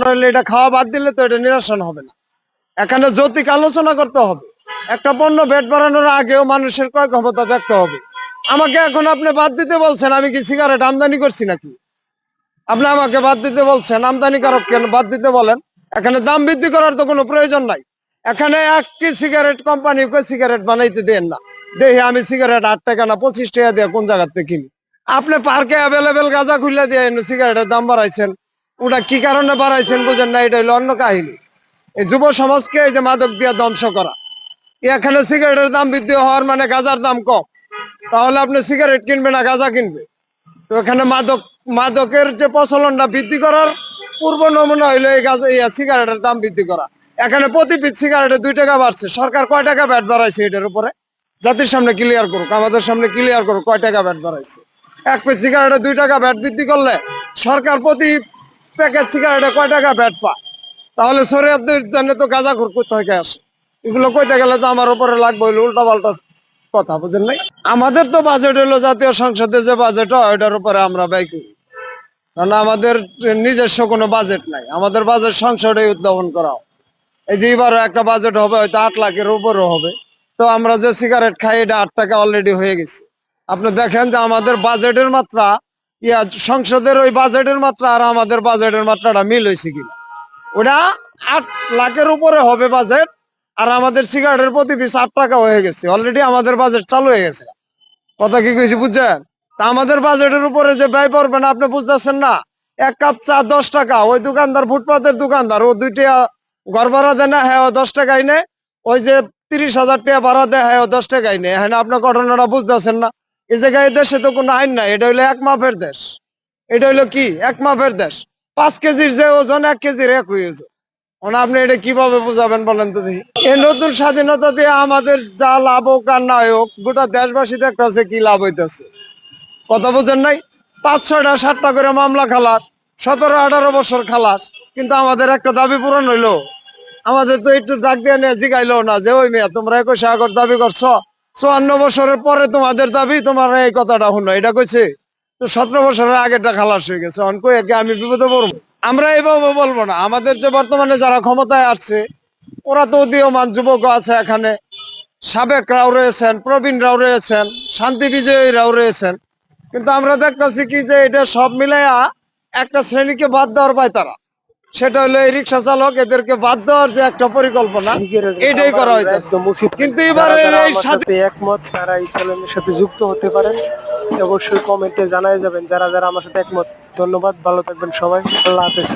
নইলে এটা খাওয়া বাদ দিলে তো এটা নিরসন হবে না। এখানে যৌক্তিক আলোচনা করতে হবে। একটা পণ্য ভ্যাট বাড়ানোর আগেও মানুষের ক্রয় ক্ষমতা দেখতে হবে। আমাকে এখন আপনি বাদ দিতে বলছেন, আমি কি সিগারেট আমদানি করছি নাকি? আপনি আমাকে বাদ দিতে বলছেন, আমদানিকারক কেন বাদ দিতে বলেন? এখানে দাম বৃদ্ধি করার তো কোনো প্রয়োজন নাই। এখানে একটি সিগারেট কোম্পানি সিগারেট বানাইতে দেন না, দেখি আমি সিগারেট 8 টাকা না 25 টাকা দিয়ে কোন জায়গার থেকে কিনি। আপনি পার্কে অ্যাভেলেবেল গাঁজা খুলে দিয়ে সিগারেটের দাম বাড়াইছেন, ওটা কি কারণে বাড়াইছেন বুঝেন না, এটা হলো অন্য কাহিনী। এই যুব সমাজকে এই যে মাদক দিয়ে ধ্বংস করা, এখানে সিগারেটের দাম বৃদ্ধি হওয়ার মানে গাঁজার দাম কম, তাহলে আপনি সিগারেট কিনবে না গাঁজা কিনবে? তো এখানে মাদকের যে প্রচলনটা বৃদ্ধি করার পূর্ব নমুনা হইলো এই গাঁজা সিগারেটের দাম বৃদ্ধি করা। এখানে প্রতি পিস সিগারেটে 2 টাকা বাড়ছে, সরকার কয় টাকা ভ্যাট বাড়াইছে এটার উপরে? জাতির সামনে ক্লিয়ার করুক, আমাদের সামনে ক্লিয়ার করুক কয় টাকা ভ্যাট বাড়াইছে। এক পিস সিগারেটে 2 টাকা ভ্যাট বৃদ্ধি করলে সরকার প্রতি প্যাকেট সিগারেটে কয় টাকা ভ্যাট পায়? তাহলে শরীয়তের জন্য তো গাঁজাখোর কোথা থেকে আসে? এগুলো কইতে গেলে তো আমার উপরে লাগবে হইলো উল্টা পাল্টা কথা, বুঝেন নাই? আমাদের তো বাজেট হলো জাতীয় সংসদে যে বাজেট হয় ওইটার উপরে আমরা ব্যয় করি, কারণ আমাদের নিজস্ব কোনো বাজেট নাই। আমাদের বাজেট সংসদে উদ্ভাবন করা হয়। এই যে এবারও একটা বাজেট হবে, হয়তো 8 লাখের উপরও হবে। তো আমরা যে সিগারেট খাই এটা 8 টাকা অলরেডি হয়ে গেছে। আপনি দেখেন যে আমাদের বাজেটের মাত্রা, সংসদের ওই বাজেটের মাত্রা আর আমাদের বাজেটের মাত্রাটা মিল হয়েছে কিনা। ওটা 8 লাখের উপরে হবে বাজেট, আর আমাদের সিগারেটের প্রতি পিস 8 টাকা হয়ে গেছে। অলরেডি আমাদের বাজেট চালু হয়ে গেছে। কথা কি কইছি বুঝছেন? তা আমাদের বাজেটের উপরে যে ব্যয় পড়বে না আপনি বুঝতেছেন না। 1 কাপ চা 10 টাকা, ওই দোকানদার ফুটপাতের দোকানদার ও 2 টাকা ঘর ভাড়া দেয় না, হ্যাঁ ও 10 টাকাই নেয়। ওই যে 30,000 টাকা ভাড়া দেয়, হ্যাঁ ও 10 টাকাই নেয়। হ্যাঁ আপনার ঘটনাটা বুঝতেছেন না। এই জায়গায় দেশে তো কোনো আইন নাই, এটা হইলো এক মাপের দেশ। এটা হইলো কি এক মাপের দেশ। 5 কেজির যে ওজন 1 কেজির 1 হয়ে ওজন। মানে আপনি এটা কিভাবে বুঝাবেন বলেন তো দেখি? এই নতুন স্বাধীনতা দিয়ে আমাদের যা লাভ হোক আর না হোক, গোটা দেশবাসী দেখতেছে কি লাভ হইতেছে। কথা বুঝেন নাই? 5, 6টা 7টা করে মামলা খালাস, 17, 18 বছর খালাস, কিন্তু আমাদের একটা দাবি পূরণ হইলো? আমাদের তো একটু ডাক দিয়ে নিয়ে জিগাইলো না যে ওই মেয়ে তোমরা 21 আগস্ট দাবি করছো, 54 বছরের পরে তোমাদের দাবি, তোমার এই কথাটা শুনো, এটা কইছে? তো 17 বছরের আগেরটা খালাস হয়ে গেছে, আমি বিপদে পড়বো? আমরা এইভাবে বলবো না। আমাদের যে বর্তমানে যারা ক্ষমতায় আসছে ওরা তো উদীয়মান যুবক আছে, এখানে সাবেকরাও রয়েছেন, প্রবীণরাও রয়েছেন, শান্তি বিজয়ীরাও রয়েছেন। কিন্তু আমরা দেখতেছি কি যে এটা সব মিলাইয়া একটা শ্রেণীকে বাদ দেওয়ার পায় তারা, সেটা হলো এই রিক্সা চালক। এদেরকে বাদ দেওয়ার যে একটা পরিকল্পনা, এটাই করা হইতেছে। কিন্তু এবারে এই সাথে একমত তারা এই চ্যানেলের সাথে যুক্ত হতে পারেন, অবশ্যই কমেন্টে জানাই যাবেন যারা যারা আমার সাথে একমত। ধন্যবাদ, ভালো থাকবেন সবাই, আল্লাহ হাফেজ।